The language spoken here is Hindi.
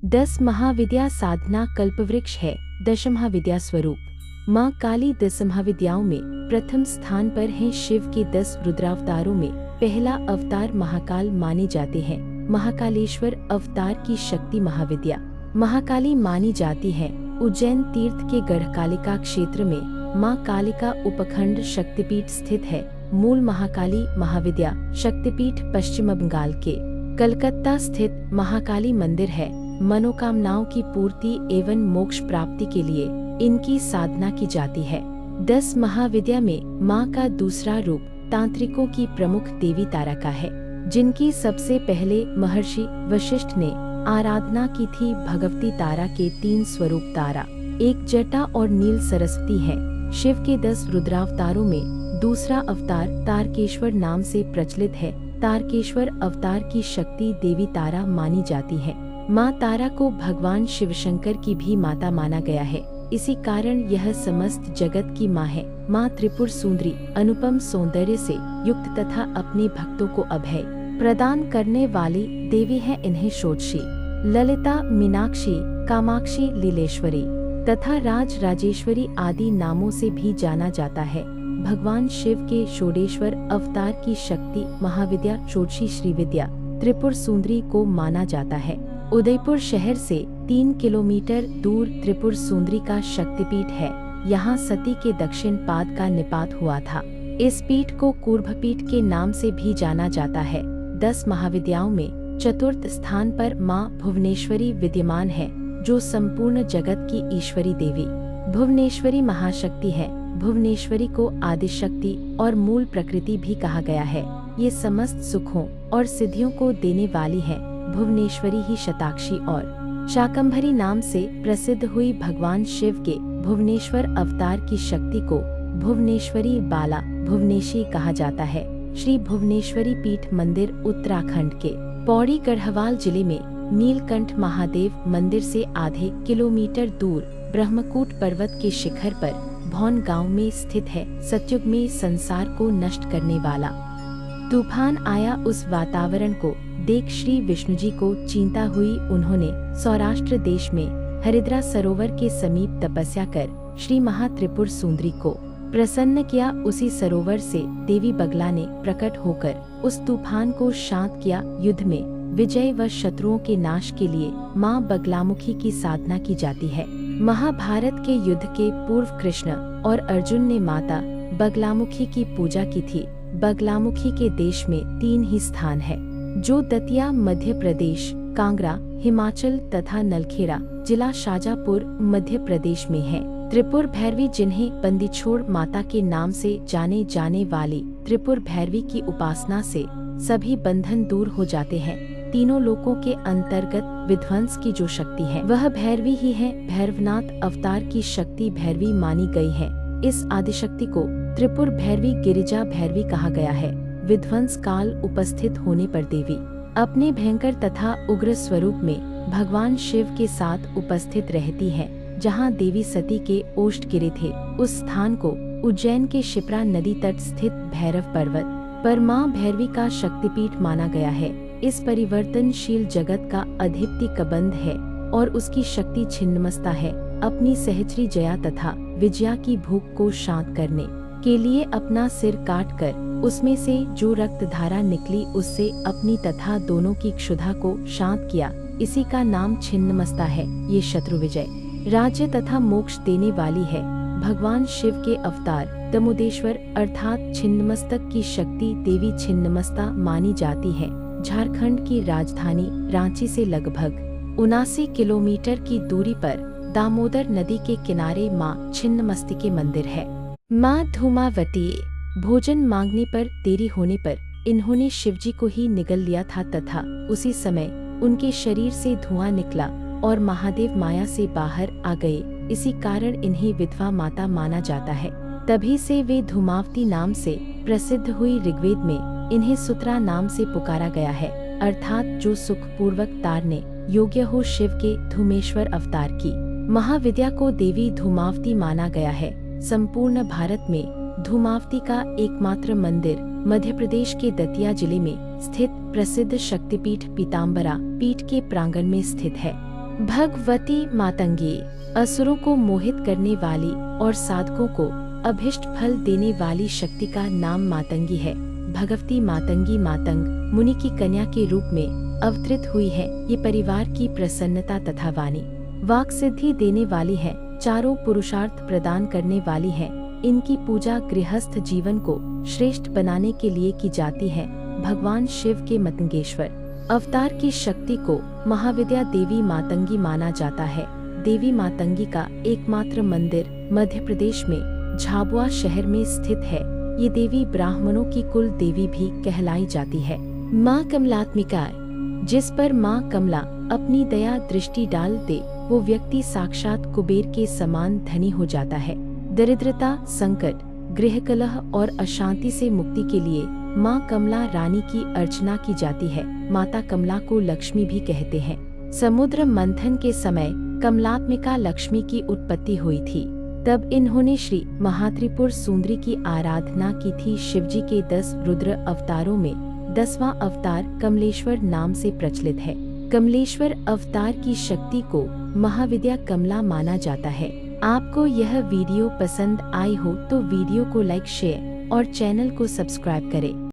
10 महाविद्या साधना कल्पवृक्ष है। दशमहाविद्या स्वरूप माँ काली 10 महाविद्याओं में प्रथम स्थान पर है। शिव के 10 रुद्रावतारों में पहला अवतार महाकाल माने जाते हैं। महाकालेश्वर अवतार की शक्ति महाविद्या महाकाली मानी जाती है। उज्जैन तीर्थ के गढ़कालिका क्षेत्र में माँ कालिका उपखंड शक्तिपीठ स्थित है। मूल महाकाली महाविद्या शक्तिपीठ पश्चिम बंगाल के कलकत्ता स्थित महाकाली मंदिर है। मनोकामनाओं की पूर्ति एवं मोक्ष प्राप्ति के लिए इनकी साधना की जाती है। 10 महाविद्या में माँ का दूसरा रूप तांत्रिकों की प्रमुख देवी तारा का है, जिनकी सबसे पहले महर्षि वशिष्ठ ने आराधना की थी। भगवती तारा के 3 स्वरूप तारा, एक जटा और नील सरस्वती है। शिव के 10 रुद्रावतारों में दूसरा अवतार तारकेश्वर नाम से प्रचलित है। तारकेश्वर अवतार की शक्ति देवी तारा मानी जाती है। माँ तारा को भगवान शिवशंकर की भी माता माना गया है। इसी कारण यह समस्त जगत की माँ है। माँ त्रिपुर सुंदरी अनुपम सौंदर्य से युक्त तथा अपने भक्तों को अभय प्रदान करने वाली देवी है। इन्हें षोडशी, ललिता, मीनाक्षी, कामाक्षी, लीलेश्वरी तथा राज राजेश्वरी आदि नामों से भी जाना जाता है। भगवान शिव के षोडेश्वर अवतार की शक्ति महाविद्या षोडशी श्रीविद्या त्रिपुर सुंदरी को माना जाता है। उदयपुर शहर से 3 किलोमीटर दूर त्रिपुर सुंदरी का शक्तिपीठ है। यहाँ सती के दक्षिण पाद का निपात हुआ था। इस पीठ को कूर्भपीठ के नाम से भी जाना जाता है। 10 महाविद्याओं में चतुर्थ स्थान पर माँ भुवनेश्वरी विद्यमान है, जो संपूर्ण जगत की ईश्वरी देवी भुवनेश्वरी महाशक्ति है। भुवनेश्वरी को आदिशक्ति और मूल प्रकृति भी कहा गया है। ये समस्त सुखों और सिद्धियों को देने वाली है। भुवनेश्वरी ही शताक्षी और शाकंभरी नाम से प्रसिद्ध हुई। भगवान शिव के भुवनेश्वर अवतार की शक्ति को भुवनेश्वरी बाला भुवनेशी कहा जाता है। श्री भुवनेश्वरी पीठ मंदिर उत्तराखंड के पौड़ी गढ़वाल जिले में नीलकंठ महादेव मंदिर से आधे किलोमीटर दूर ब्रह्मकूट पर्वत के शिखर पर भौन गांव में स्थित है। सतयुग में संसार को नष्ट करने वाला तूफान आया। उस वातावरण को देख श्री विष्णु जी को चिंता हुई। उन्होंने सौराष्ट्र देश में हरिद्रा सरोवर के समीप तपस्या कर श्री महात्रिपुर सुंदरी को प्रसन्न किया। उसी सरोवर से देवी बगला ने प्रकट होकर उस तूफान को शांत किया। युद्ध में विजय व शत्रुओं के नाश के लिए माँ बगलामुखी की साधना की जाती है। महाभारत के युद्ध के पूर्व कृष्ण और अर्जुन ने माता बगलामुखी की पूजा की थी। बगलामुखी के देश में 3 ही स्थान है, जो दतिया मध्य प्रदेश, कांगड़ा हिमाचल तथा नलखेड़ा जिला शाजापुर मध्य प्रदेश में है। त्रिपुर भैरवी, जिन्हें बंदीछोड़ माता के नाम से जाने जाने वाली त्रिपुर भैरवी की उपासना से सभी बंधन दूर हो जाते हैं। तीनों लोकों के अंतर्गत विध्वंस की जो शक्ति है वह भैरवी ही है। भैरवनाथ अवतार की शक्ति भैरवी मानी गई है। इस आदिशक्ति को त्रिपुर भैरवी गिरिजा भैरवी कहा गया है। विध्वंस काल उपस्थित होने पर देवी अपने भयंकर तथा उग्र स्वरूप में भगवान शिव के साथ उपस्थित रहती है। जहाँ देवी सती के ओष्ठ गिरे थे, उस स्थान को उज्जैन के शिप्रा नदी तट स्थित भैरव पर्वत पर माँ भैरवी का शक्तिपीठ माना गया है। इस परिवर्तनशील जगत का अधिपति कबंध है और उसकी शक्ति छिन्नमस्ता है। अपनी सहचरी जया तथा विजया की भूख को शांत करने के लिए अपना सिर काटकर उसमें से जो रक्त धारा निकली उससे अपनी तथा दोनों की क्षुधा को शांत किया। इसी का नाम छिन्नमस्ता है। ये शत्रु विजय, राज्य तथा मोक्ष देने वाली है। भगवान शिव के अवतार दमोदेश्वर अर्थात छिन्नमस्तक की शक्ति देवी छिन्नमस्ता मानी जाती है। झारखंड की राजधानी रांची से लगभग 79 किलोमीटर की दूरी पर दामोदर नदी के किनारे माँ छिन्नमस्ती के मंदिर है। माँ धूमावती भोजन मांगने पर देरी होने पर इन्होंने शिवजी को ही निगल लिया था तथा उसी समय उनके शरीर से धुआं निकला और महादेव माया से बाहर आ गए। इसी कारण इन्हें विधवा माता माना जाता है। तभी से वे धूमावती नाम से प्रसिद्ध हुई। ऋग्वेद में इन्हें सुत्रा नाम से पुकारा गया है, अर्थात जो सुख पूर्वक तारने योग्य हो। शिव के धूमेश्वर अवतार की महाविद्या को देवी धूमावती माना गया है। संपूर्ण भारत में धूमावती का एकमात्र मंदिर मध्य प्रदेश के दतिया जिले में स्थित प्रसिद्ध शक्तिपीठ पीताम्बरा पीठ के प्रांगण में स्थित है। भगवती मातंगी, असुरों को मोहित करने वाली और साधकों को अभिष्ट फल देने वाली शक्ति का नाम मातंगी है। भगवती मातंगी मातंग मुनि की कन्या के रूप में अवतरित हुई है। ये परिवार की प्रसन्नता तथा वाक सिद्धि देने वाली है। चारों पुरुषार्थ प्रदान करने वाली है। इनकी पूजा गृहस्थ जीवन को श्रेष्ठ बनाने के लिए की जाती है। भगवान शिव के मतंगेश्वर अवतार की शक्ति को महाविद्या देवी मातंगी माना जाता है। देवी मातंगी का एकमात्र मंदिर मध्य प्रदेश में झाबुआ शहर में स्थित है। ये देवी ब्राह्मणों की कुल देवी भी कहलाई जाती है। माँ कमलात्मिका, जिस पर माँ कमला अपनी दया दृष्टि डाल दे वो व्यक्ति साक्षात कुबेर के समान धनी हो जाता है। दरिद्रता, संकट, गृह कलह और अशांति से मुक्ति के लिए माँ कमला रानी की अर्चना की जाती है। माता कमला को लक्ष्मी भी कहते हैं। समुद्र मंथन के समय कमलात्मिका लक्ष्मी की उत्पत्ति हुई थी। तब इन्होंने श्री महात्रिपुर सुंदरी की आराधना की थी। शिवजी के 10 रुद्र अवतारों में 10वां अवतार कमलेश्वर नाम से प्रचलित है। कमलेश्वर अवतार की शक्ति को महाविद्या कमला माना जाता है। आपको यह वीडियो पसंद आई हो तो वीडियो को लाइक, शेयर और चैनल को सब्सक्राइब करें।